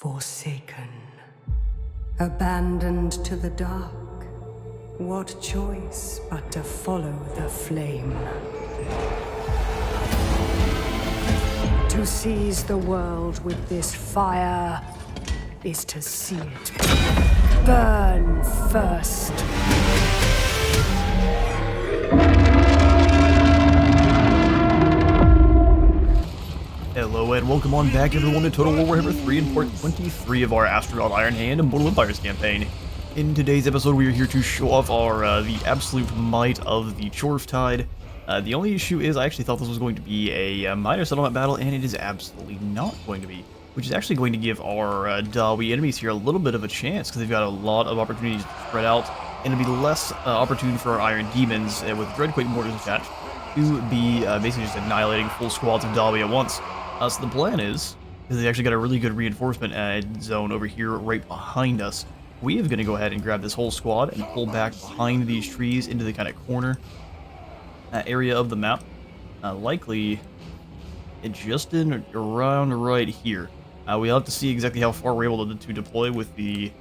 Forsaken, abandoned to the dark, what choice but to follow the flame? To seize the world with this fire is to see it burn first. Hello and welcome on back everyone to Total War Warhammer 3 and part 23 of our Astragoth Ironhand Immortal Empires campaign. In today's episode we are here to show off our the absolute might of the Dwarf Tide. The only issue is I actually thought this was going to be a minor settlement battle, and it is absolutely not going to be. Which is actually going to give our Dawi enemies here a little bit of a chance, because they've got a lot of opportunities to spread out, and it'll be less opportune for our Iron Demons with Dreadquake mortars attached to be basically just annihilating full squads of Dawi at once. So the plan is they've actually got a really good reinforcement zone over here right behind us. We are going to go ahead and grab this whole squad and pull back behind these trees into the kind of corner area of the map. Likely just in around right here. We'll have to see exactly how far we're able to deploy with the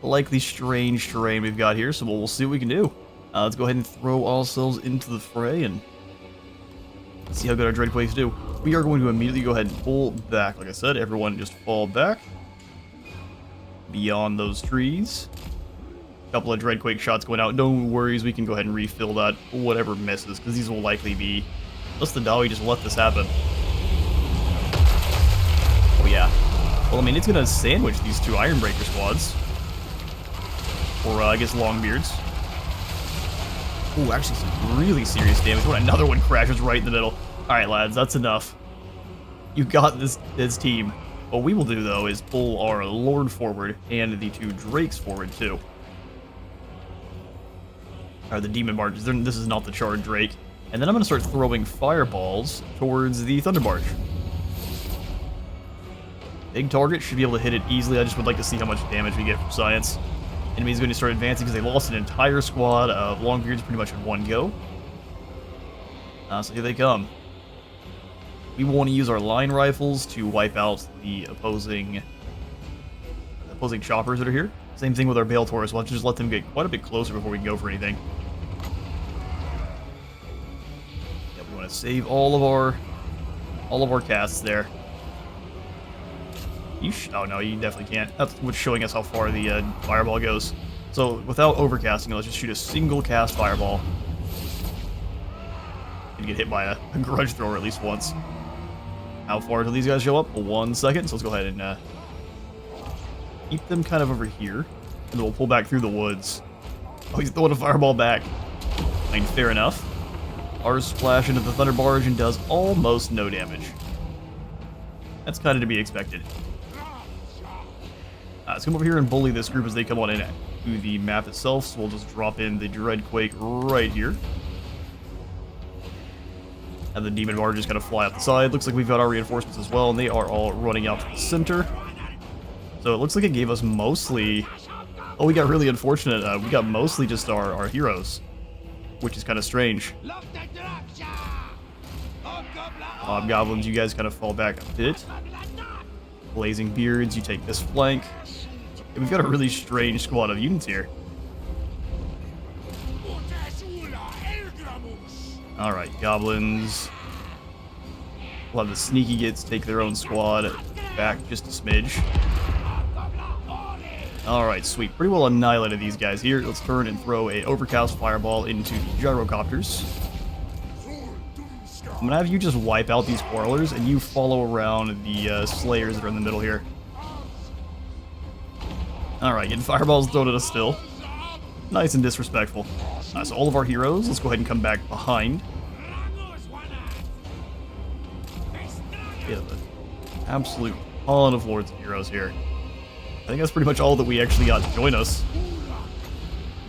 likely strange terrain we've got here, so we'll see what we can do. Let's go ahead and throw ourselves into the fray and see how good our Dreadquakes do. We are going to immediately go ahead and pull back. Like I said, everyone just fall back beyond those trees. A couple of Dreadquake shots going out. No worries, we can go ahead and refill that whatever misses, because these will likely be, unless the Dawi just let this happen. Oh yeah. Well, I mean, it's going to sandwich these two Ironbreaker squads. Or, I guess, Longbeards. Oh, actually some really serious damage. When another one crashes right in the middle. Alright, lads, that's enough. You got this team. What we will do, though, is pull our Lord forward and the two Drakes forward, too. Or the Demon Barges. This is not the Charred Drake. And then I'm going to start throwing fireballs towards the Thunder Barge. Big target, should be able to hit it easily. I just would like to see how much damage we get from science. Enemy's going to start advancing because they lost an entire squad of Longbeards pretty much in one go. So here they come. We will want to use our line rifles to wipe out the opposing choppers that are here. Same thing with our Bale Taurus. We'll have to just let them get quite a bit closer before we can go for anything. Yeah, we want to save all of our casts there. Oh no, you definitely can't. That's what's showing us how far the fireball goes. So without overcasting, let's just shoot a single cast fireball. And get hit by a grudge thrower at least once. How far till these guys show up? 1 second. So let's go ahead and keep them kind of over here. And then we'll pull back through the woods. Oh, he's throwing a fireball back. I mean, fair enough. Ours splash into the Thunder Barge and does almost no damage. That's kind of to be expected. Let's come over here and bully this group as they come on in to the map itself. So we'll just drop in the Dreadquake right here. And the Demon Barge just kind of fly up the side. Looks like we've got our reinforcements as well, and they are all running out to the center. So it looks like it gave us mostly... Oh, we got really unfortunate. We got mostly just our heroes, which is kind of strange. Hobgoblins, you guys kind of fall back a bit. Blazing Beards, you take this flank. And we've got a really strange squad of units here. Alright, Goblins. We'll have the Sneaky Gits take their own squad back just a smidge. Alright, sweet. Pretty well annihilated these guys here. Let's turn and throw a Overcast Fireball into the Gyrocopters. I'm gonna have you just wipe out these Quarrelers, and you follow around the Slayers that are in the middle here. Alright, getting fireballs thrown at us still. Nice and disrespectful. So all of our heroes, let's go ahead and come back behind. Yeah, the absolute ton of Lords and Heroes here. I think that's pretty much all that we actually got to join us.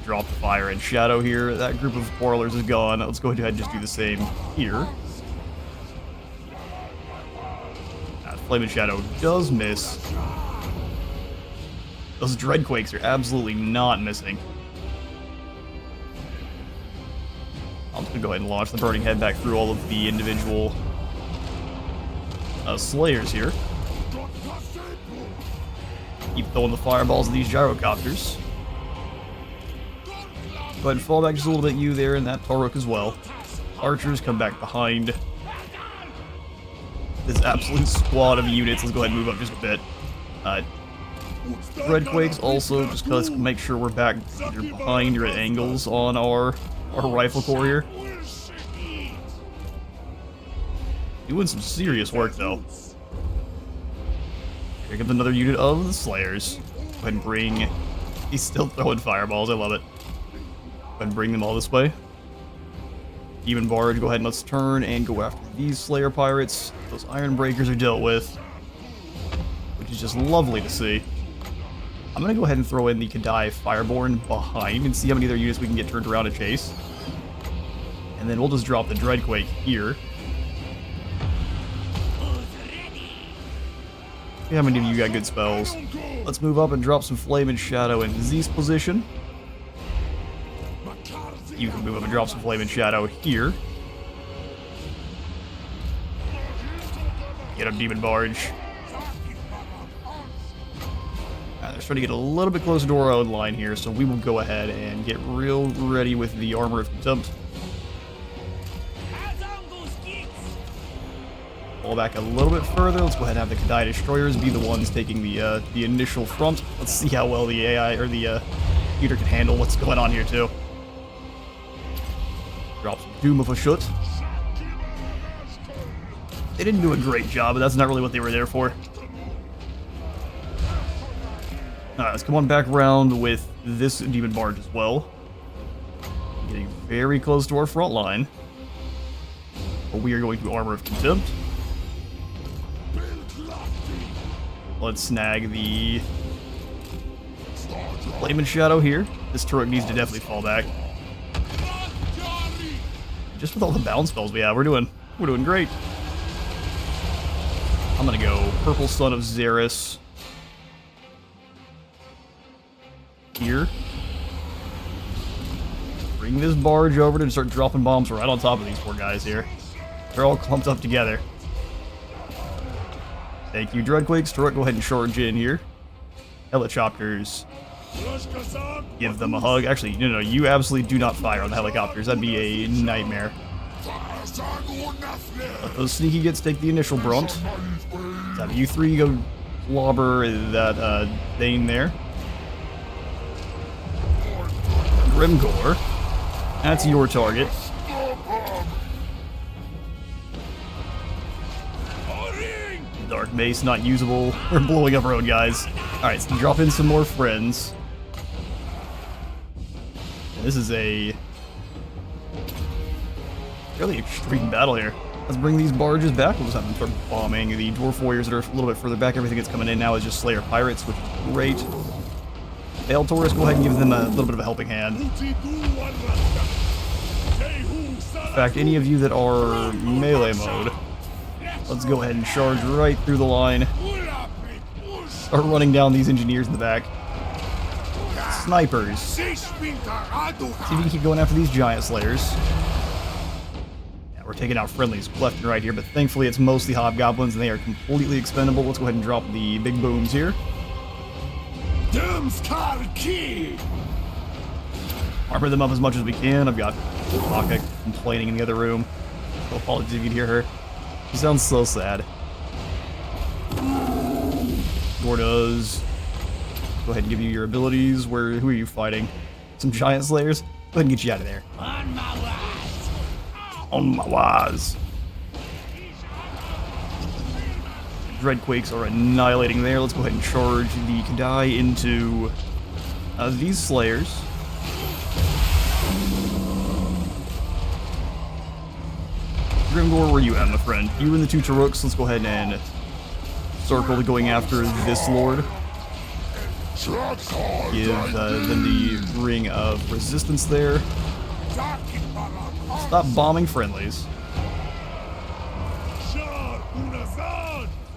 Drop the Fire and Shadow here. That group of Quarrelers is gone. Let's go ahead and just do the same here. Flame and Shadow does miss. Those Dreadquakes are absolutely not missing. I'm just going to go ahead and launch the Burning Head back through all of the individual Slayers here. Keep throwing the fireballs at these gyrocopters. Go ahead and fall back just a little bit, you there, and that Taruk as well. Archers come back behind this absolute squad of units. Let's go ahead and move up just a bit. Dreadquakes also, just let's make sure we're back either behind or at angles on our rifle corps here. Doing some serious work though. Here comes another unit of the Slayers. Go ahead and bring... He's still throwing fireballs, I love it. Go ahead and bring them all this way. Demon Barge, go ahead and let's turn and go after these Slayer Pirates. Those Iron Breakers are dealt with, which is just lovely to see. I'm going to go ahead and throw in the Kadai Fireborn behind and see how many other units we can get turned around to chase. And then we'll just drop the Dreadquake here. See how many of you got good spells. Let's move up and drop some Flame and Shadow in Z's position. You can move up and drop some Flame and Shadow here. Get a Demon Barge. They're starting to get a little bit closer to our own line here, so we will go ahead and get real ready with the Armor of Contempt. Pull back a little bit further. Let's go ahead and have the Kadai Destroyers be the ones taking the initial front. Let's see how well the AI or the computer can handle what's going on here too. Drop some Doom of a Shut. They didn't do a great job, but that's not really what they were there for. Alright, let's come on back around with this Demon Barge as well. Getting very close to our front line. But we are going to Armor of Contempt. Let's snag the Flame and Shadow here. This turret needs to definitely fall back. Just with all the bounce spells we have, we're doing great. I'm gonna go Purple Son of Xeris here. Bring this barge over to start dropping bombs right on top of these poor guys here. They're all clumped up together. Thank you, Dreadquakes. Turret, go ahead and charge in here. Helicopters. Give them a hug. Actually, no, you absolutely do not fire on the helicopters. That'd be a nightmare. Let those sneaky gits take the initial brunt. Have you three go clobber that thing there. Grimgore. That's your target. Dark Mace not usable. We're blowing up our own guys. Alright, so drop in some more friends. This is a fairly extreme battle here. Let's bring these barges back. We'll just have them start bombing the Dwarf Warriors that are a little bit further back. Everything that's coming in now is just Slayer Pirates, which is great. Hail Taurus, go ahead and give them a little bit of a helping hand. In fact, any of you that are melee mode, let's go ahead and charge right through the line. Start running down these engineers in the back. Snipers. See if you can keep going after these giant slayers. Yeah, we're taking out friendlies left and right here, but thankfully it's mostly hobgoblins and they are completely expendable. Let's go ahead and drop the big booms here. Armor them up as much as we can. I've got Maka complaining in the other room. So apologies if you can hear her. She sounds so sad. Gordas. Go ahead and give you your abilities. Who are you fighting? Some giant slayers? Go ahead and get you out of there. On my waz. On my waz. Dreadquakes are annihilating there. Let's go ahead and charge the Kadai into these slayers. Grimgore, where you at, my friend? You and the two Taruks, let's go ahead and circle to going after this lord. Give them the ring of resistance there. Stop bombing friendlies.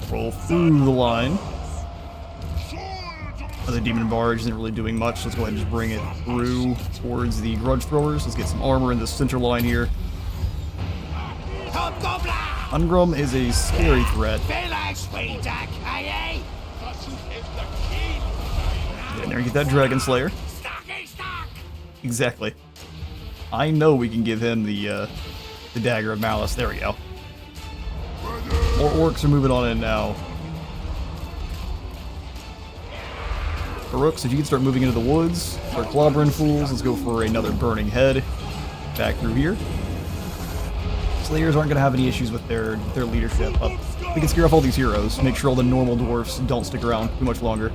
Roll through the line. The Demon Barge isn't really doing much. Let's go ahead and just bring it through towards the Grudge Throwers. Let's get some armor in the center line here. Ungrum is a scary threat. Get in there and get that Dragon Slayer. Exactly. I know we can give him the Dagger of Malice. There we go. More orcs are moving on in now. Rooks, if you can start moving into the woods, start clobbering fools, let's go for another burning head. Back through here. Slayers aren't going to have any issues with their leadership. We can scare off all these heroes, make sure all the normal dwarfs don't stick around too much longer.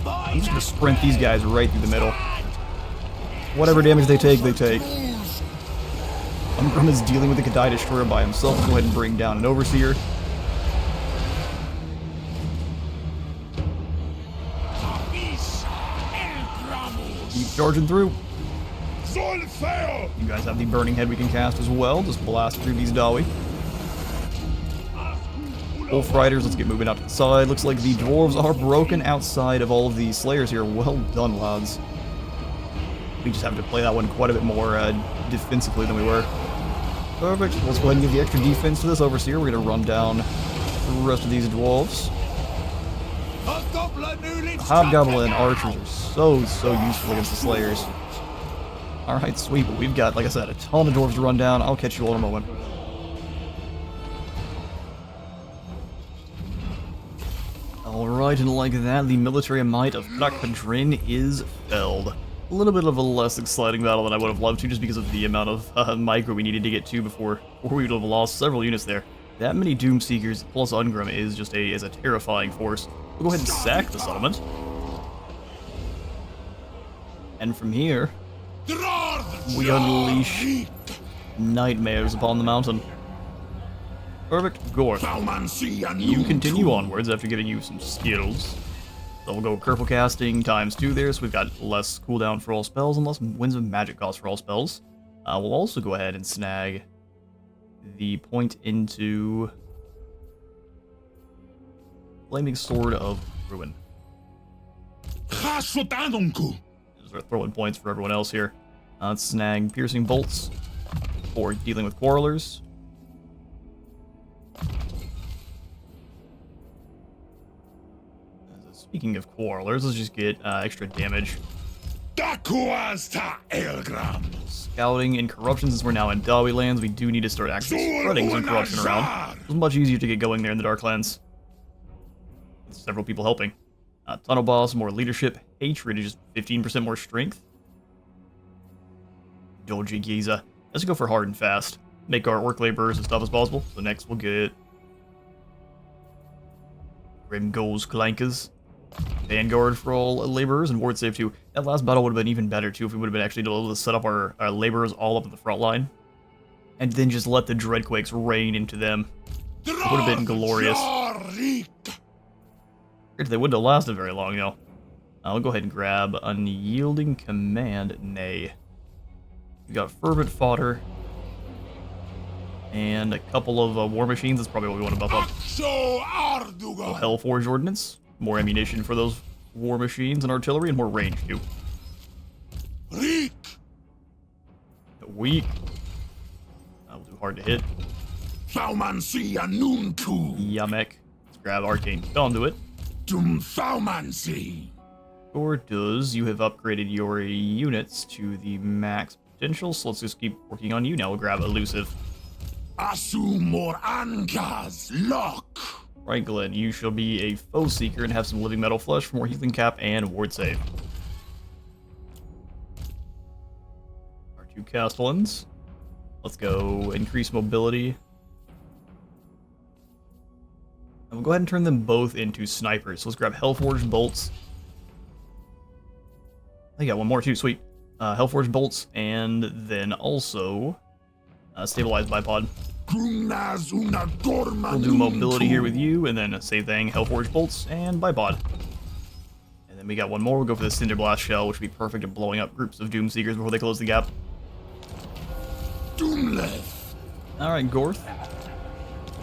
I'm just going to sprint these guys right through the middle. Whatever damage they take, they take. Umgrim is dealing with the Kadai Destroyer by himself. Let's go ahead and bring down an Overseer. Keep charging through. You guys have the Burning Head we can cast as well. Just blast through these Dawi. Wolf Riders, let's get moving out to the side. Looks like the Dwarves are broken outside of all of the Slayers here. Well done, lads. We just have to play that one quite a bit more defensively than we were. Perfect. Let's go ahead and give the extra defense to this Overseer. We're going to run down the rest of these Dwarves. The Hobgoblin Archers are so useful against the Slayers. Alright, sweet, but we've got, like I said, a ton of Dwarves to run down. I'll catch you all in a moment. Alright, and like that, the military might of Krakadrin is felled. A little bit of a less exciting battle than I would have loved to, just because of the amount of micro we needed to get to before we would have lost several units there. That many Doomseekers plus Ungrim is just a terrifying force. We'll go ahead and sack the settlement. And from here, we unleash nightmares upon the mountain. Perfect. Gorth, you continue onwards after giving you some skills. So we'll go Purple Casting ×2 there, so we've got less cooldown for all spells and less Winds of Magic cost for all spells. We'll also go ahead and snag the point into Flaming Sword of Ruin. Just start throwing points for everyone else here. Let's snag Piercing Bolts for dealing with Quarrelers. Speaking of Quarrelers, let's just get extra damage. Scouting and Corruption, since we're now in Dawi lands, we do need to start actually spreading some Corruption around. It's much easier to get going there in the Darklands. With several people helping. Tunnel Boss, more leadership. Hatred is just 15% more strength. Doji Giza. Let's go for hard and fast. Make our orc laborers as tough as possible. So next we'll get Grim Goals Clankers. Vanguard for all laborers and ward save too. That last battle would have been even better too if we would have been actually able to set up our laborers all up at the front line. And then just let the Dreadquakes rain into them. It would have been glorious. They wouldn't have lasted very long though. I'll go ahead and grab Unyielding Command Nay. We got Fervent Fodder. And a couple of War Machines. That's probably what we want to buff up. Hellforge Ordnance. More ammunition for those War Machines and artillery, and more range too. Weak. That'll do hard to hit. Yamek. Let's grab Arcane Conduit. Or does you have upgraded your units to the max potential, so let's just keep working on you now. We'll grab Elusive. Right, Glenn, you shall be a Foe Seeker and have some Living Metal Flesh for more healing cap and ward save. Our two Castellans. Let's go increase mobility. And we'll go ahead and turn them both into snipers. So let's grab Hellforged Bolts. I got one more too, sweet. Hellforged Bolts, and then also Stabilized Bipod. We'll do mobility here with you, and then same thing, Hellforged Bolts and Bipod. And then we got one more. We'll go for the Cinder Blast Shell, which would be perfect at blowing up groups of Doomseekers before they close the gap. Alright, Gorth.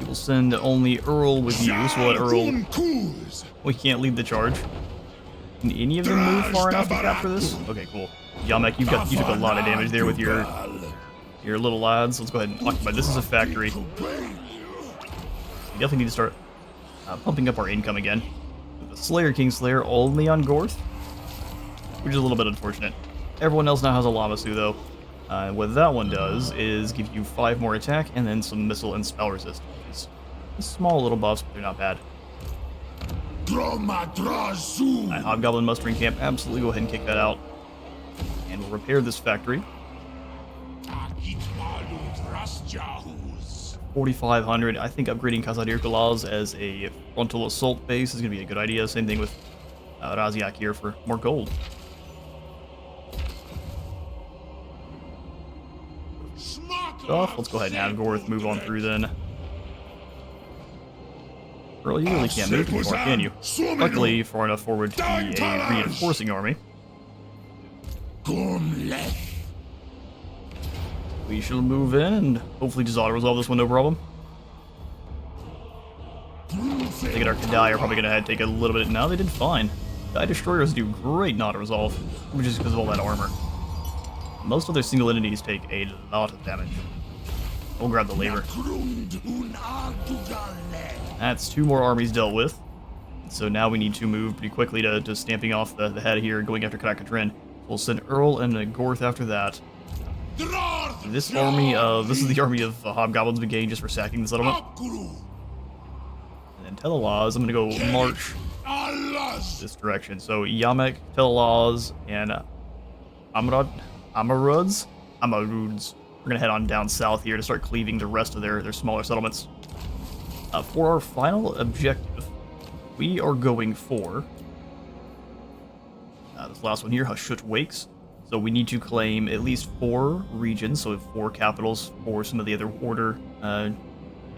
We will send only Earl with you, so we'll let Earl... We can't lead the charge. Can any of them move far enough to capture this? Okay, cool. Yamek, you took a lot of damage there with your little lads. Let's go ahead and occupy. This is a factory. We definitely need to start pumping up our income again. With the Slayer Kingslayer only on Gorth, which is a little bit unfortunate. Everyone else now has a Lamasu though. What that one does is give you 5 more attack and then some missile and spell resist. It's small little buffs, but they're not bad. Hobgoblin mustering camp, absolutely go ahead and kick that out. And we'll repair this factory. 4,500. I think upgrading Kazadir Galaz as a frontal assault base is going to be a good idea. Same thing with Raziak here for more gold. Let's go ahead and have Gorth move on through then. Earl, you really can't move anymore, can you? Luckily, far enough forward to be a reinforcing army. We shall move in and hopefully just auto-resolve this one, no problem. I think our Kadai are probably going to take a little bit. No, they did fine. Die Destroyers do great in auto-resolve, which is because of all that armor. Most other single entities take a lot of damage. We'll grab the labor. That's 2 more armies dealt with. So now we need to move pretty quickly to stamping off the head here, going after Karakatrin. We'll send Earl and Gorth after that. This army, this is the army of Hobgoblins we gained just for sacking the settlement. And then Telelaz, I'm going to go march this direction. So Yamek, Telelaz, and Amaruds. We're going to head on down south here to start cleaving the rest of their smaller settlements. For our final objective, we are going for this last one here, Hashut Wakes. So we need to claim at least 4 regions, so 4 capitals for some of the other order and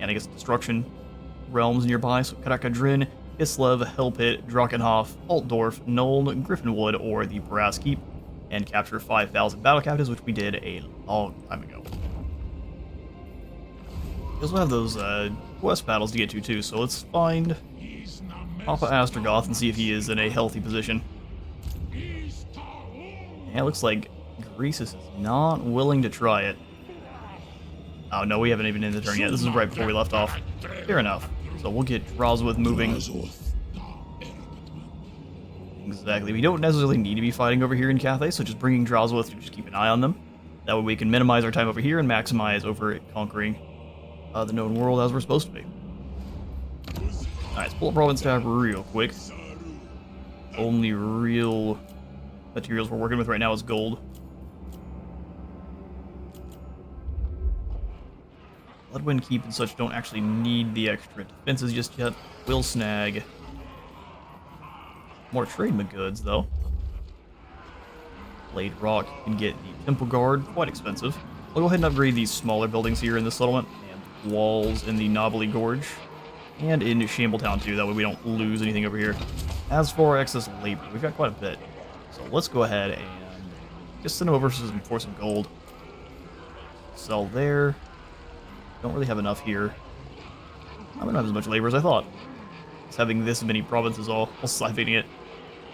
I guess destruction realms nearby. So Karakadrin, Islev, Hellpit, Drakenhof, Altdorf, Nuln, Griffinwood, or the Brass Keep, and capture 5,000 battle captives, which we did a long time ago. We also have those quest battles to get to too, so let's find Papa Astragoth and see if he is in a healthy position. Yeah, it looks like Greasus is not willing to try it. Oh no, we haven't even ended the turn yet. This is right before we left off. Fair enough. So we'll get Drozwith moving. Exactly. We don't necessarily need to be fighting over here in Cathay, so just bringing Drozwith to just keep an eye on them. That way we can minimize our time over here and maximize over conquering the known world as we're supposed to be. Alright, let's pull up Province tab real quick. Only real materials we're working with right now is gold. Bloodwind Keep and such don't actually need the extra defenses just yet. We'll snag more tradement goods, though. Blade Rock can get the Temple Guard, quite expensive. We'll go ahead and upgrade these smaller buildings here in this settlement, and walls in the Knobbly Gorge, and in Shambletown too, that way we don't lose anything over here. As for our excess labor, we've got quite a bit. So let's go ahead and just send over for some gold. Sell there. Don't really have enough here. I don't have as much labor as I thought. Just having this many provinces all siphoning it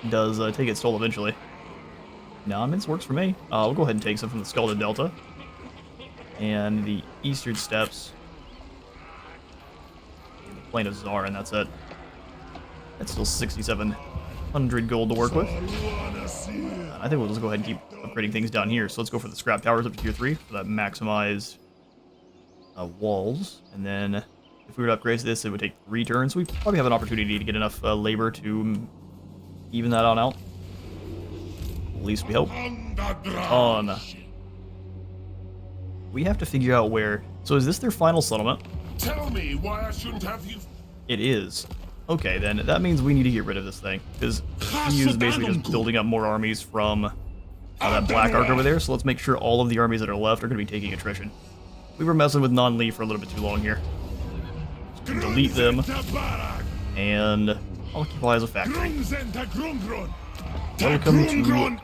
does take its toll eventually. Non-mince works for me. We'll go ahead and take some from the Scalded Delta. And the Eastern Steppes. And the Plain of Zar, and that's it. That's still 6,700 gold to work with. I think we'll just go ahead and keep upgrading things down here. So let's go for the Scrap Towers up to Tier 3 for that maximized walls. And then if we were to upgrade this, it would take 3 turns. So we probably have an opportunity to get enough labor to even that on out. At least we hope. We have to figure out where. So is this their final settlement? Tell me why I shouldn't have you. It is. Okay, then that means we need to get rid of this thing, because he is basically just building up more armies from that Black Ark over there. So let's make sure all of the armies that are left are going to be taking attrition. We were messing with non-Lee for a little bit too long here. So delete them and occupy as a factory. Welcome to Grun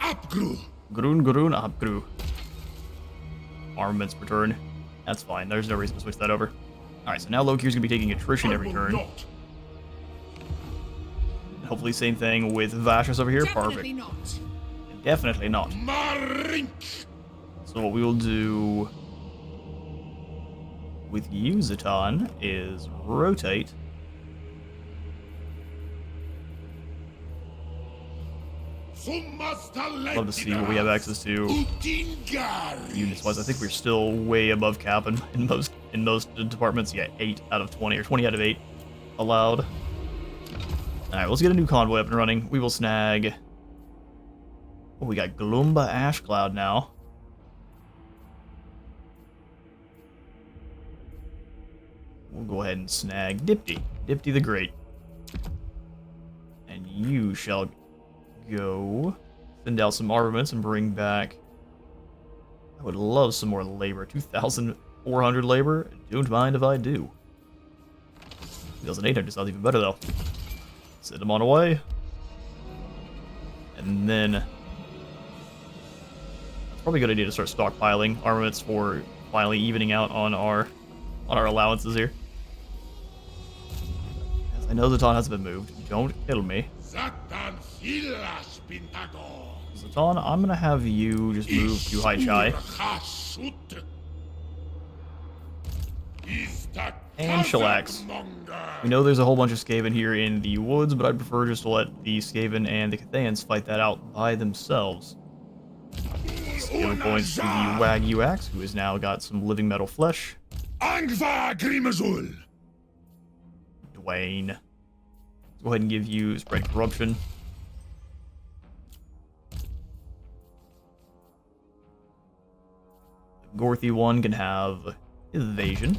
Apgru. Armaments per turn. That's fine. There's no reason to switch that over. Alright, so now Lokir's going to be taking attrition every turn. Hopefully same thing with Vashus over here. Perfect. Definitely not. So what we will do with you, Zatan, is rotate Love to see what we have access to units-wise. I think we're still way above cap in most departments. Yeah, 8 out of 20 or 20 out of 8 allowed. All right, let's get a new convoy up and running. We will snag. Oh, we got Glumba Ash Cloud now. We'll go ahead and snag Dipty the Great. And you shall go send out some armaments and bring back. I would love some more labor. 2,400 labor. Don't mind if I do. 2,800 sounds even better though. Send them on away. And then that's probably a good idea to start stockpiling armaments for finally evening out on our allowances here. Yes, I know Zatan hasn't been moved. Don't kill me. Zatan, I'm gonna have you just move to High Chai. And Chillax. We know there's a whole bunch of Skaven here in the woods, but I'd prefer just to let the Skaven and the Cathayans fight that out by themselves. Skill points to the Wagyu Axe, who has now got some living metal flesh. Dwayne. Let's go ahead and give you Spread Corruption. The Gorthy one can have Evasion.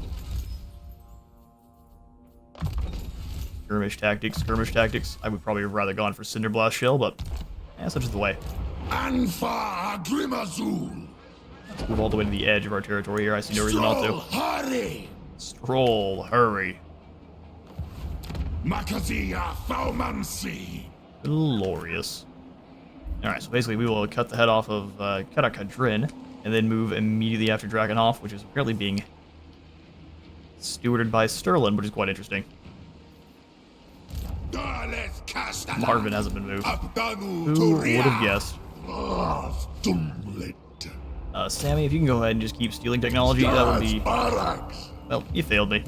Skirmish Tactics. I would probably have rather gone for Cinder Blast Shell, but such is the way. Let's move all the way to the edge of our territory here. I see no reason not to. Stroll, hurry. Glorious. Alright, so basically we will cut the head off of Karakadrin, and then move immediately after Dragonhof, which is apparently being stewarded by Sterlin, which is quite interesting. Marvin hasn't been moved. Who would have guessed? Sammy, if you can go ahead and just keep stealing technology, that would be... Well, you failed me.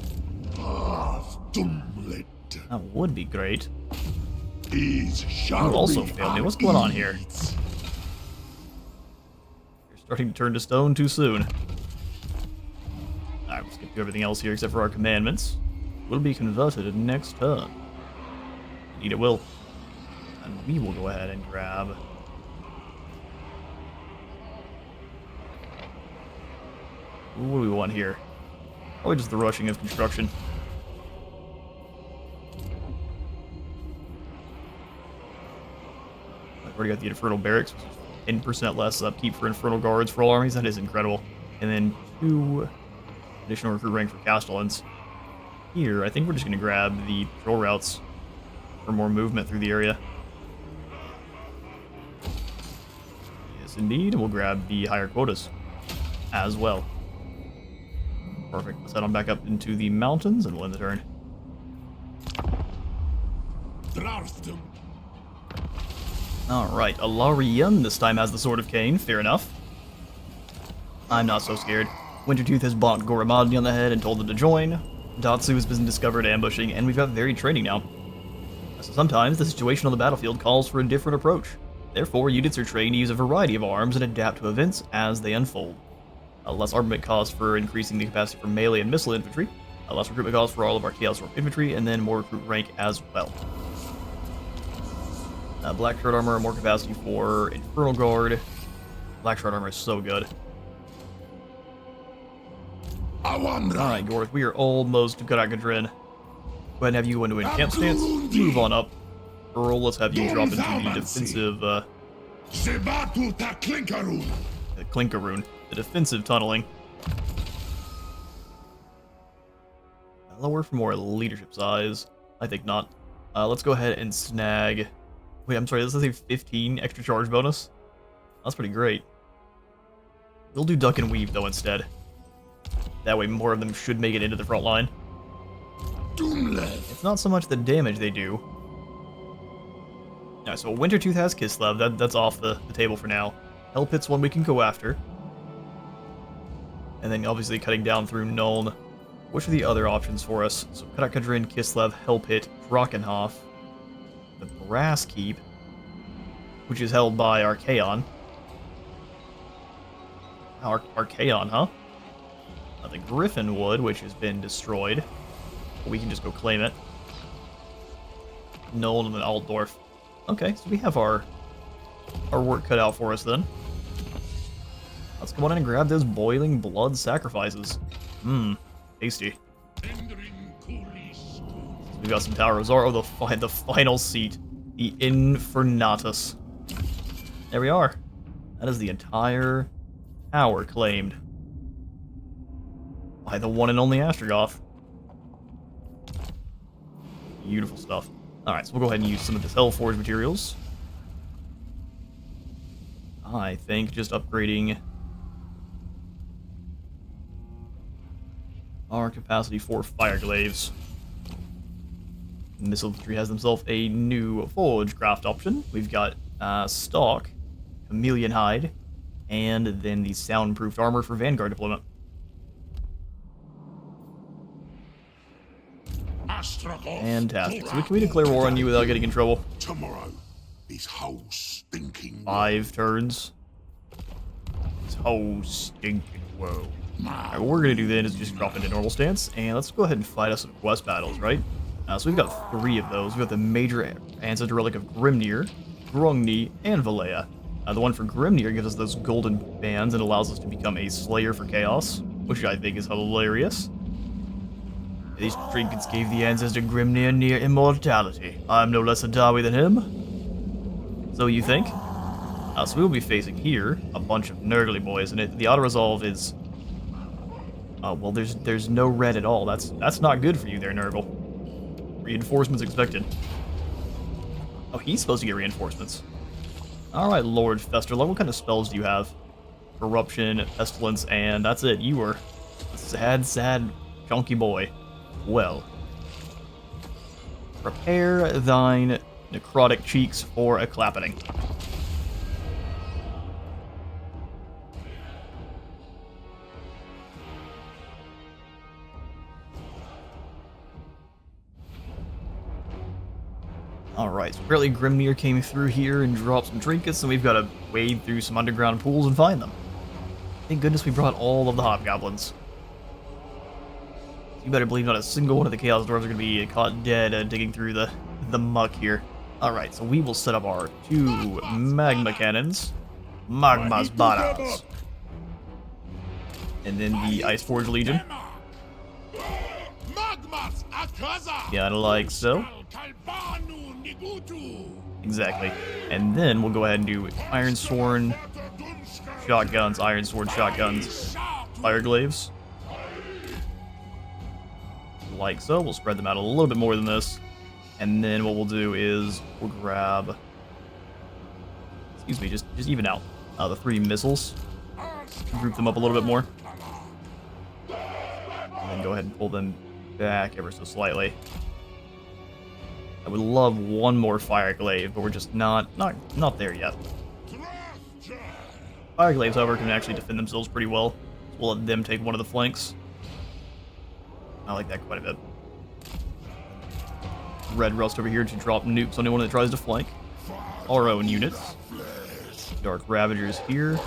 That would be great. You also failed me. What's going on here? You're starting to turn to stone too soon. Alright, we'll skip through everything else here except for our commandments. Will be converted next turn. Indeed it will. And we will go ahead and grab... What do we want here? Probably just the rushing of construction. I've already got the Infernal Barracks, which is 10% less upkeep for Infernal Guards for all armies. That is incredible. And then 2 additional recruit rank for Castellans. Here, I think we're just going to grab the patrol routes for more movement through the area. Yes, indeed. We'll grab the higher quotas as well. Perfect. Let's head on back up into the mountains and we'll end the turn. Alright, Alarion this time has the Sword of Cain. Fair enough. I'm not so scared. Wintertooth has bonked Goramadni on the head and told them to join. Datsu has been discovered ambushing, and we've got varied training now. So sometimes the situation on the battlefield calls for a different approach. Therefore, units are trained to use a variety of arms and adapt to events as they unfold. Less armament cost for increasing the capacity for melee and missile infantry, less recruitment cost for all of our Chaos Orc infantry, and then more recruit rank as well. Black Shard Armor, more capacity for Infernal Guard. Black Shard Armor is so good. Alright, Gorth, we are almost to Karakadrin. Go ahead and have you go into a camp stance. Move on up. Earl, let's have you drop into the defensive, Klinkaroon. The defensive tunneling. Lower for more leadership size. I think not. Let's go ahead and snag... Wait, I'm sorry, this is a 15 extra charge bonus? That's pretty great. We'll do Duck and Weave, though, instead. That way more of them should make it into the front line. It's not so much the damage they do. Alright, so Wintertooth has Kislev. That's off the table for now. Hellpit's one we can go after. And then obviously cutting down through Nuln. Which are the other options for us? So Karakadrin, Kislev, Hellpit, Drakenhof, the Brass Keep. which is held by Archaon. Archaon, huh? The Griffin Wood, which has been destroyed. We can just go claim it. Nolan and Dwarf. Okay, so we have our work cut out for us then. Let's come on in and grab those boiling blood sacrifices. Mmm, tasty. We got some Tower of Zoro, the final seat, the Infernatus. There we are. That is the entire tower claimed by the one and only Astragoth. Beautiful stuff. Alright, so we'll go ahead and use some of this Hellforge materials. I think just upgrading our capacity for Fireglaves. Missile Infantry has themselves a new Forge craft option. We've got Stalk, Chameleon Hide, and then the Soundproofed Armor for Vanguard deployment. Fantastic. So can we declare war on you without getting in trouble? Tomorrow, this whole stinking 5 turns. This whole stinking world. Alright, what we're gonna do then is just drop into normal stance, and let's go ahead and fight us some quest battles, right? So we've got 3 of those. We've got the major ancestor relic of Grimnir, Grungni, and Valea. The one for Grimnir gives us those golden bands and allows us to become a Slayer for Chaos, which I think is hilarious. These trinkets gave the ancestor Grimnir near immortality. I'm no less a Dawi than him. So you think? So we'll be facing here a bunch of nurgly boys, and the auto-resolve is... well, there's no red at all. That's not good for you there, Nurgle. Reinforcements expected. Oh, he's supposed to get reinforcements. Alright, Lord Festerlung, what kind of spells do you have? Corruption, Pestilence, and that's it. You were a sad, sad, chunky boy. Well. Prepare thine necrotic cheeks for a clappening. Alright, so apparently Grimnir came through here and dropped some trinkets, and we've got to wade through some underground pools and find them. Thank goodness we brought all of the hobgoblins. You better believe not a single one of the Chaos Dwarves are going to be caught dead digging through the muck here. Alright, so we will set up our 2 magma cannons. Magmas Baras. And then the Iceforge Legion. Yeah, like so. Exactly. And then we'll go ahead and do Iron Sword shotguns, Iron Sword shotguns, Fireglaves. Like so. We'll spread them out a little bit more than this. And then what we'll do is we'll grab... Excuse me, just even out the 3 missiles. Group them up a little bit more. And then go ahead and pull them back ever so slightly. I would love one more Fireglaive, but we're just not there yet. Fireglaves, however, can actually defend themselves pretty well. So we'll let them take one of the flanks. I like that quite a bit. Red Rust over here to drop nukes on anyone that tries to flank. Our own units. Dark Ravagers here.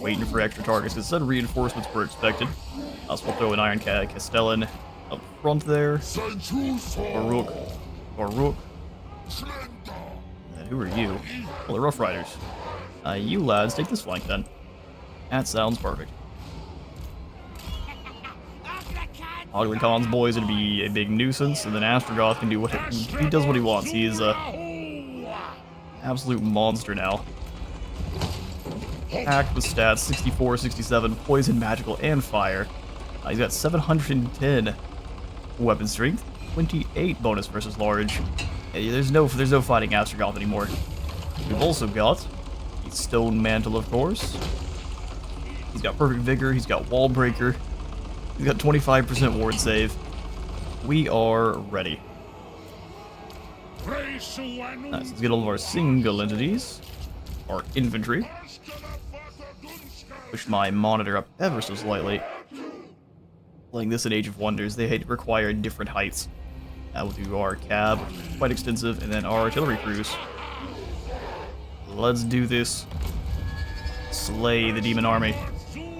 Waiting for extra targets. It said reinforcements were expected. So we'll throw an Iron Castellan up front there. Or Rook. And who are you? Well, the Rough Riders. You lads, take this flank then. That sounds perfect. Ugly Khan's boys would be a big nuisance, and then Astragoth can do what he does what he wants. He is a absolute monster now. Packed with stats, 64, 67, poison, magical, and fire. He's got 710 weapon strength, 28 bonus versus large. There's no fighting Astragoth anymore. We've also got the Stone Mantle, of course. He's got perfect vigor. He's got wall breaker. He's got 25% ward save. We are ready. Nice. Let's get all of our single entities. Our infantry. Push my monitor up ever so slightly. Playing this in Age of Wonders, they require different heights. We'll do our cab, quite extensive, and then our artillery crews. Let's do this. Slay the demon army.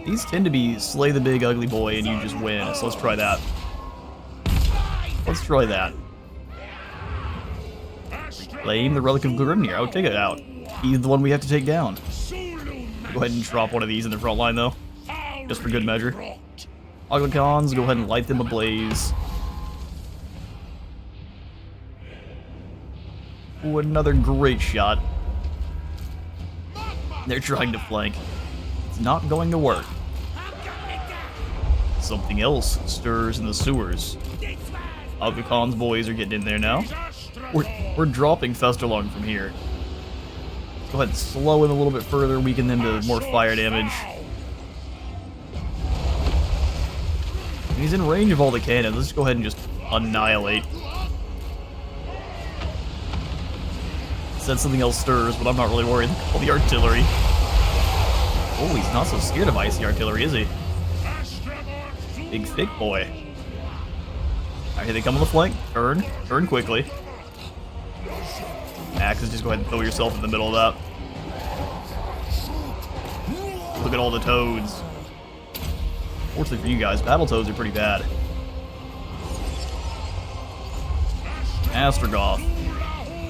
These tend to be slay the big ugly boy and you just win, so let's try that. Let's try that. Claim the Relic of Grimnir. I'll take it out. He's the one we have to take down. Go ahead and drop one of these in the front line, though. Just for good measure. Oglicons, go ahead and light them ablaze. Ooh, another great shot. They're trying to flank. It's not going to work. Something else stirs in the sewers. Oglicons boys are getting in there now. We're dropping Festerlong from here. Go ahead and slow in a little bit further, weaken them to more fire damage. He's in range of all the cannons. Let's go ahead and just annihilate. Said something else stirs, but I'm not really worried. All the artillery. Oh, he's not so scared of icy artillery, is he? Big thick boy. Alright, here they come on the flank. Turn quickly. Axes, just go ahead and throw yourself in the middle of that. Look at all the toads. Fortunately for you guys, battle toads are pretty bad. Astragoth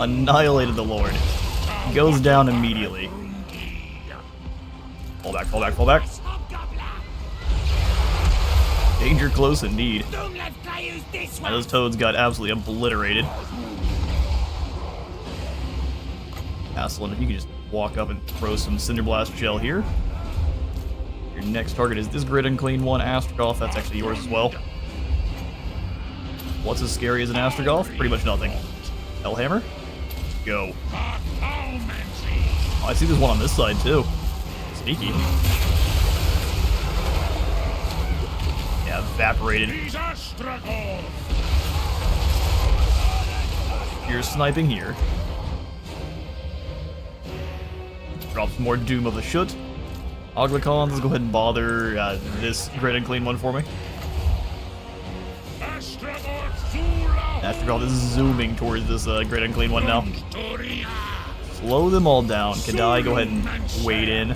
annihilated the Lord. Goes down immediately. Fall back, fall back, fall back. Danger close indeed. Now those toads got absolutely obliterated. Aslan, if you can just walk up and throw some Cinderblast Shell here. Your next target is this Grid Unclean one, Astragoth. That's actually yours as well. What's as scary as an Astragoth? Pretty much nothing. Hellhammer? Go. Oh, I see there's one on this side too. Sneaky. Yeah, evaporated. You're sniping here. Drop some more Doom of the Shoot. Oglicons, let's go ahead and bother this Great Unclean one for me. Astragoth is zooming towards this Great Unclean one now. Slow them all down. Kadai, go ahead and wade in.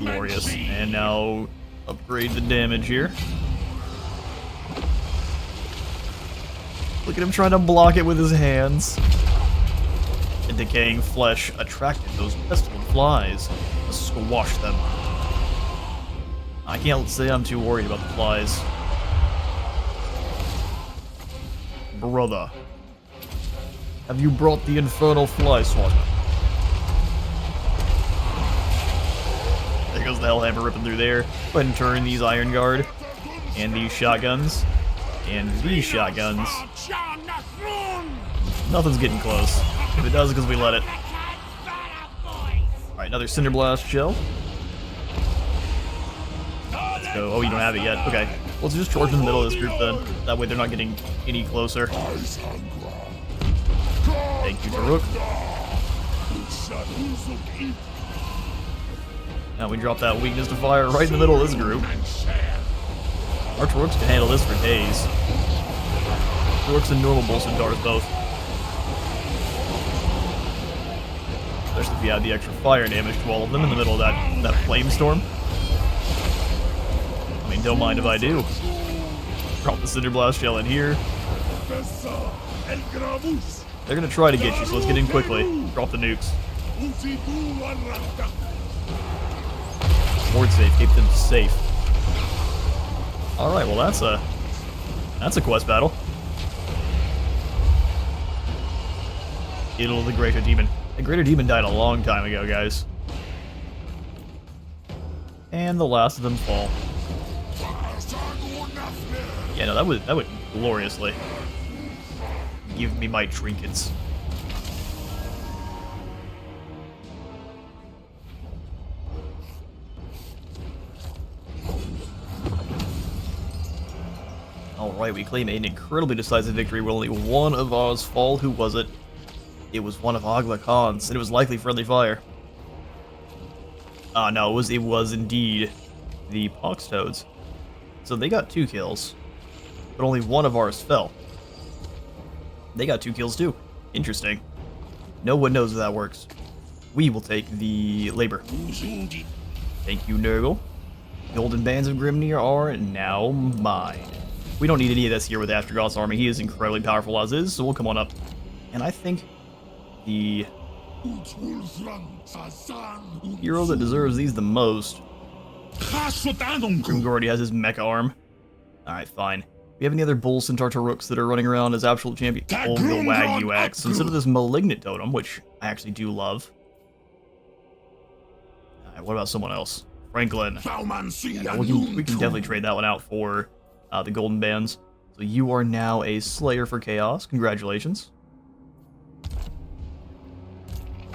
Glorious. And now upgrade the damage here. Look at him trying to block it with his hands. The decaying flesh attracted those pestilent flies. Let's squash them. I can't say I'm too worried about the flies. Brother. Have you brought the infernal fly swatter? There goes the Hellhammer ripping through there. Go ahead and turn these Iron Guard. And these shotguns. And these shotguns. Nothing's getting close. If it does, it's because we let it. Alright, another Cinderblast Shell. Let's go. Oh, you don't have it yet. Okay. Let's just charge in the middle of this group then. That way they're not getting any closer. Thank you, Taruk. Now we drop that weakness to fire right in the middle of this group. Our Tarooks can handle this for days. Tarooks and normal Bolsundars both. Especially if you add the extra fire damage to all of them in the middle of that flame storm. I mean, don't mind if I do. Drop the Cinderblast Shell in here. They're gonna try to get you, so let's get in quickly. Drop the nukes. Ward safe, keep them safe. Alright, well that's a quest battle. Idol of the Greater Demon. The Greater Demon died a long time ago, guys. And the last of them fall. Yeah, no, that went gloriously. Give me my trinkets. Alright, we claim an incredibly decisive victory with only one of ours fall. Who was it? It was one of Oglicons, and it was likely friendly fire. No, it was indeed the Pox Toads. So they got 2 kills, but only one of ours fell. They got 2 kills too. Interesting. No one knows how that works. We will take the labor. Thank you, Nurgle. Golden Bands of Grimnir are now mine. We don't need any of this here with Astragoth's army. He is incredibly powerful as is, so we'll come on up. And I think the hero that deserves these the most, Grimgor already has his mecha arm. Alright, fine. We have any other Bull Centaur Rooks that are running around as absolute champion? Oh, the Wagyu Axe. Instead of this Malignant Totem, which I actually do love. Alright, what about someone else? Franklin. Yeah, we can definitely trade that one out for the Golden Bands. So you are now a Slayer for Chaos. Congratulations.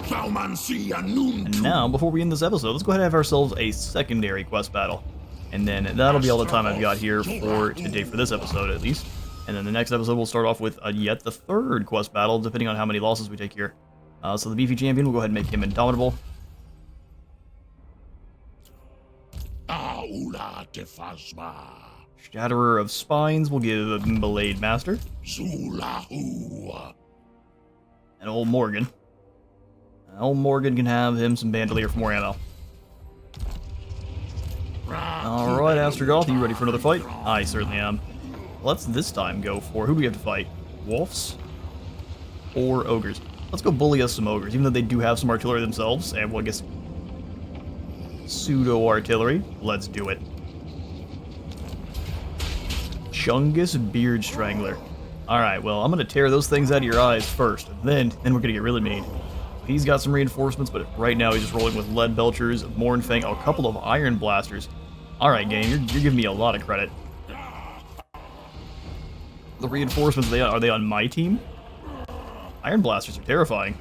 And now, before we end this episode, let's go ahead and have ourselves a secondary quest battle. And then that'll be all the time I've got here for today, for this episode at least. And then the next episode we'll start off with yet the 3rd quest battle, depending on how many losses we take here. So the beefy champion, we'll go ahead and make him indomitable. Shatterer of Spines, we'll give Blade Master. And old Morgan. Old Morgan can have him some Bandolier for more ammo. Alright, Astragoth, are you ready for another fight? I certainly am. Let's this time go for, who do we have to fight? Wolves? Or Ogres? Let's go bully us some Ogres, even though they do have some artillery themselves, and well, I guess pseudo-artillery. Let's do it. Chungus Beard Strangler. Alright, well, I'm gonna tear those things out of your eyes first, and then we're gonna get really mean. He's got some reinforcements, but right now he's just rolling with Lead Belchers, Mournfang, a couple of Iron Blasters. Alright, game, you're giving me a lot of credit. The reinforcements, are they on my team? Iron Blasters are terrifying.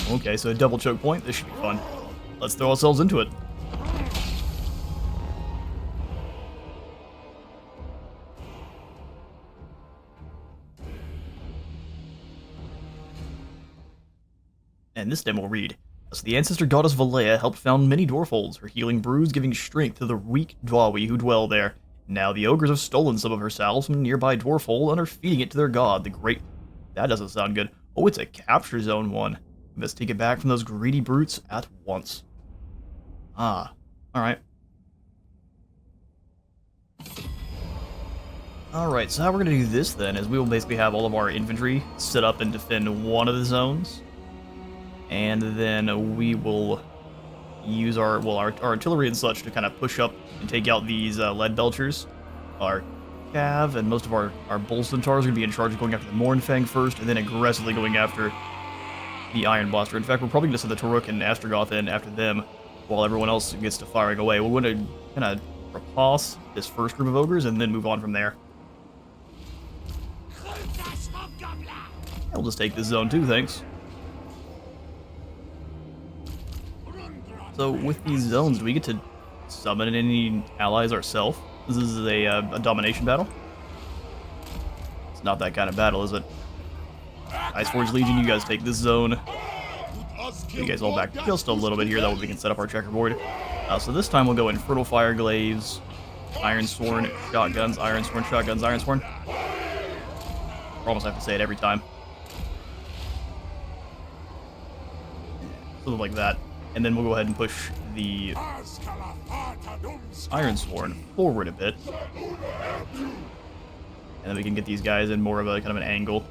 Okay, so a double choke point. This should be fun. Let's throw ourselves into it. And this demo will read, so the ancestor goddess Valea helped found many dwarf holds, her healing brews giving strength to the weak Dwawi who dwell there. Now the ogres have stolen some of her salves from a nearby dwarf hole and are feeding it to their god, the great... That doesn't sound good. Oh, it's a capture zone one. We must take it back from those greedy brutes at once. Ah, alright. Alright, so how we're going to do this then is we will basically have all of our infantry set up and defend one of the zones. And then we will use our artillery and such to kind of push up and take out these lead belchers. Our cav and most of our bull centaurs are going to be in charge of going after the Mournfang first, and then aggressively going after the Iron Blaster. In fact, we're probably going to send the Toruk and Astragoth in after them, while everyone else gets to firing away. We're going to kind of repulse this first group of ogres and then move on from there. We'll just take this zone too, thanks. So with these zones, do we get to summon any allies ourselves? This is a domination battle? It's not that kind of battle, is it? Iceforge Legion, you guys take this zone. You guys all back just a little bit here, that way we can set up our checkerboard. So this time we'll go Infernal Fire Glaives, Ironsworn, Shotguns, Ironsworn, Shotguns, Ironsworn. I almost have to say it every time. Something like that. And then we'll go ahead and push the Ironsworn forward a bit. And then we can get these guys in more of a kind of an angle.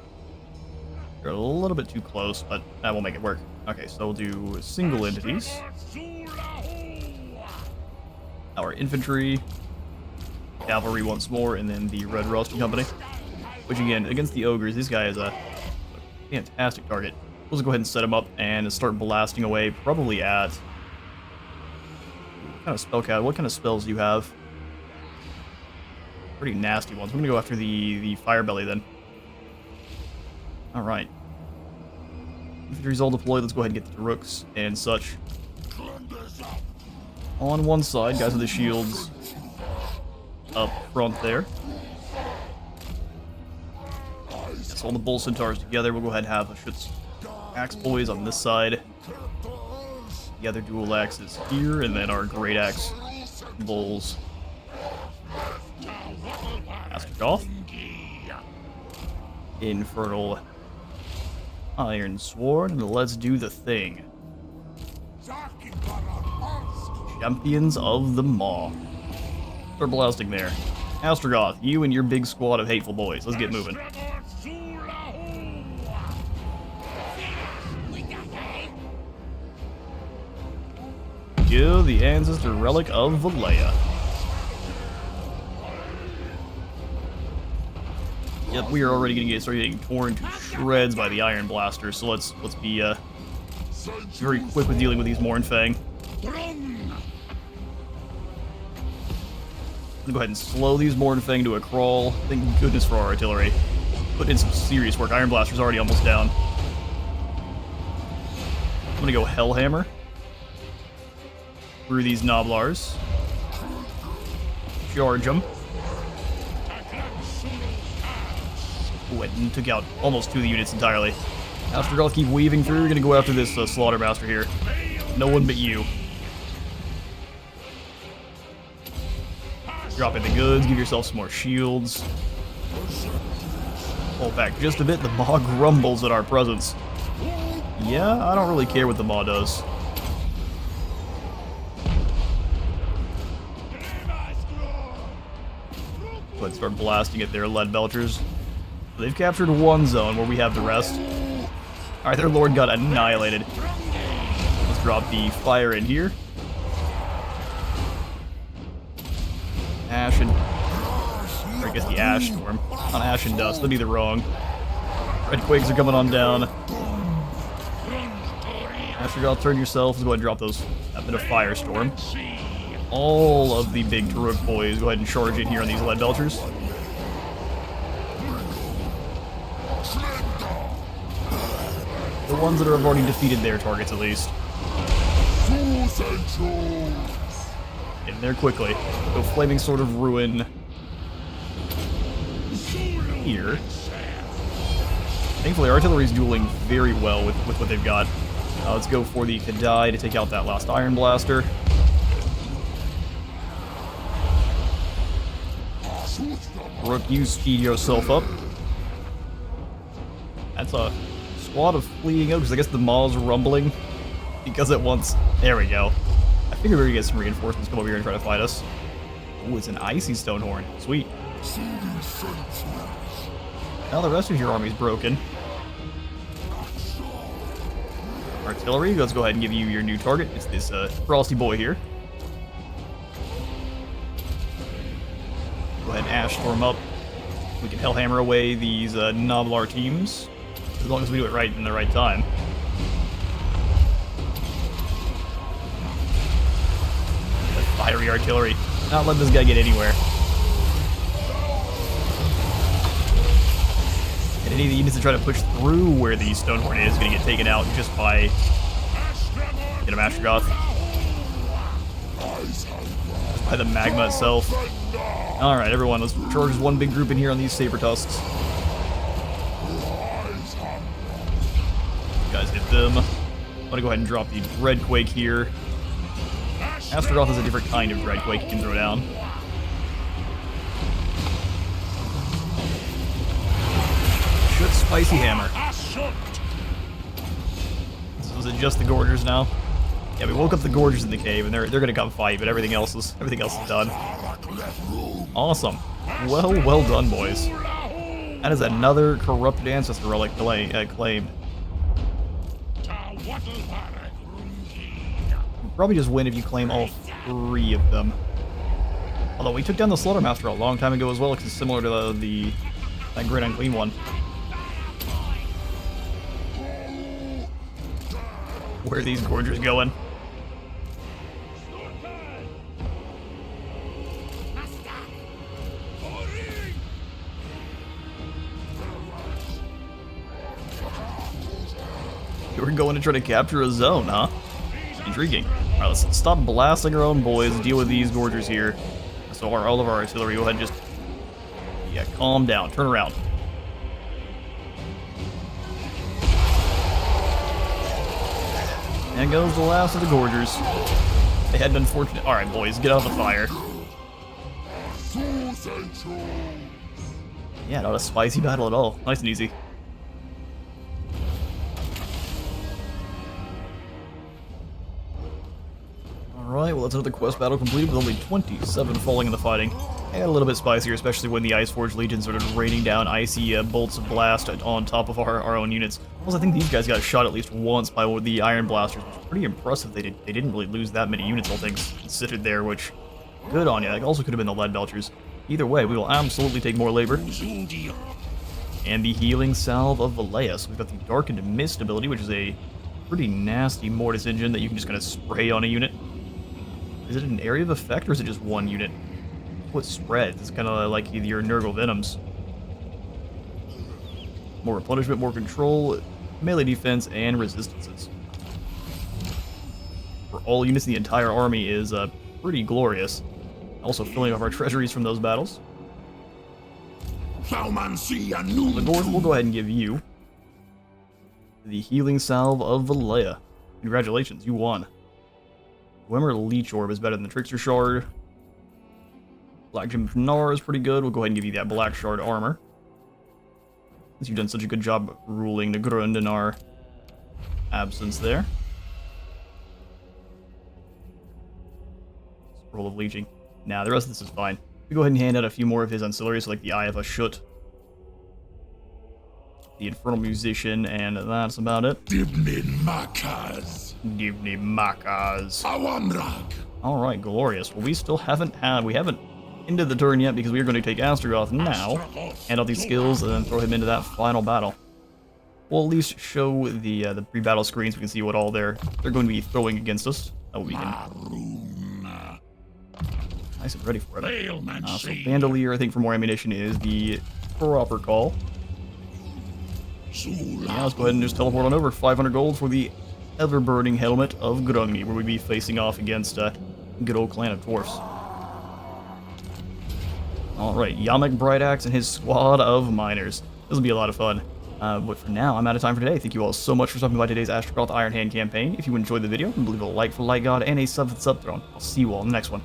They're a little bit too close, but that will make it work. Okay, so we'll do single entities. Our infantry, cavalry once more, and then the Red Rusty Company. Which again, against the ogres, this guy is a fantastic target. We'll just go ahead and set him up and start blasting away, probably at... What kind of spell count? What kind of spells do you have? Pretty nasty ones. We're gonna go after the Firebelly then. Alright. Infantry's all deployed. Let's go ahead and get the Rooks and such. On one side, guys with the shields up front there. Get all the Bull Centaurs together. We'll go ahead and have a Axe Boys on this side. The other dual axes here, and then our great axe bulls. Astragoth. Infernal Iron Sword, and let's do the thing. Champions of the Maw. Start blasting there. Astragoth, you and your big squad of hateful boys. Let's get moving. Yo, the ancestor relic of Valea. Yep, we are already gonna start getting torn to shreds by the Iron Blaster, so let's be very quick with dealing with these Mournfang. I'm gonna go ahead and slow these Mournfang to a crawl. Thank goodness for our artillery. Put in some serious work. Iron Blaster's already almost down. I'm gonna go Hellhammer through these Noblars. Charge them. Went and took out almost 2 of the units entirely. Astragoth keep weaving through. We're gonna go after this Slaughtermaster here. No one but you. Drop in the goods, give yourself some more shields. Pull back just a bit. The Maw grumbles at our presence. Yeah, I don't really care what the Maw does. Let's start blasting at their lead belchers. They've captured one zone where we have the rest. Alright, their lord got annihilated. Let's drop the fire in here. Ash and... or I guess the Ash Storm. Not Ash and Dust, that'd be the wrong. Dreadquakes are coming on down. Astragoth, turn yourself. Let's go ahead and drop those. A bit of Firestorm. All of the big Taruk boys go ahead and charge in here on these lead belchers. The ones that have already defeated their targets, at least. In there quickly. Go Flaming Sword of Ruin. Here. Thankfully, our artillery is dueling very well with what they've got. Let's go for the Kadai to take out that last Iron Blaster. Rook, you speed yourself up. That's a squad of fleeing oaks. I guess the Maw's rumbling because it wants... There we go. I figured we were gonna get some reinforcements come over here and try to fight us. Oh, it's an icy Stonehorn. Sweet. Now the rest of your army's broken. Artillery, let's go ahead and give you your new target. It's this frosty boy here. Go ahead and Ash Storm up. We can Hellhammer away these Noblar teams, as long as we do it right in the right time. That fiery artillery. Not let this guy get anywhere. And any of the units that try to push through where the Stonehorn is gonna get taken out just by... Get him, Astragoth. Just by the magma itself. Alright, everyone, let's charge one big group in here on these Saber Tusks. You guys hit them. I'm gonna go ahead and drop the Dreadquake here. Astragoth is a different kind of Dreadquake you can throw down. Shoot Spicy Hammer. So is it just the Gorgers now? Yeah, we woke up the Gorgers in the cave, and they're gonna come fight, but everything else is done. Awesome. Well done, boys. That is another corrupted ancestor relic claimed. You'll probably just win if you claim all 3 of them. Although we took down the Slaughtermaster a long time ago as well, because it's similar to that Great Unclean one. Where are these Gorgers going? We're going to try to capture a zone, huh? Intriguing. Alright, let's stop blasting our own boys, deal with these Gorgers here. So all of our artillery, go ahead and just... Yeah, calm down. Turn around. And goes the last of the Gorgers. They had an unfortunate... Alright, boys, get out of the fire. Yeah, not a spicy battle at all. Nice and easy. Alright, well that's another quest battle completed with only 27 falling in the fighting. It got a little bit spicier, especially when the Iceforge Legion started raining down icy bolts of blast on top of our own units. Plus, I think these guys got shot at least once by the Iron Blasters, which is pretty impressive. They didn't really lose that many units, all things considered there, which... Good on you. That also could have been the Lead Belchers. Either way, we will absolutely take more labor. And the Healing Salve of Valea. So we've got the Darkened Mist ability, which is a pretty nasty Mortis engine that you can just kind of spray on a unit. Is it an area of effect, or is it just one unit? What spreads? It's kind of like your Nurgle Venoms. More replenishment, more control, melee defense, and resistances. For all units, the entire army is pretty glorious. Also filling up our treasuries from those battles. The Dwarf will go ahead and give you the Healing Salve of Valea. Congratulations, you won. Wimmer Leech Orb is better than the Trickster Shard. Black Gem of Gnar is pretty good. We'll go ahead and give you that Black Shard armor. Since you've done such a good job ruling the Grund in our absence there. Scroll of Leeching. Nah, the rest of this is fine. We go ahead and hand out a few more of his ancillaries, like the Eye of Ashut, the Infernal Musician, and that's about it. Dibni Makas. Alright, glorious. Well, we still haven't ended the turn yet because we are going to take Astragoth now, hand out these skills, and then throw him into that final battle. We'll at least show the pre-battle screens so we can see what all they're going to be throwing against us. That we can... Nice and ready for it. So Bandolier, I think for more ammunition, is the proper call. Yeah, let's go ahead and just teleport on over. 500 gold for the ever-burning helmet of Grungni, where we'd be facing off against a good old clan of dwarfs. Alright, Yamek Brightaxe and his squad of miners. This will be a lot of fun. But for now, I'm out of time for today. Thank you all so much for stopping by today's Astragoth Ironhand campaign. If you enjoyed the video, leave a like for Light God and a sub for the Sub Throne. I'll see you all in the next one.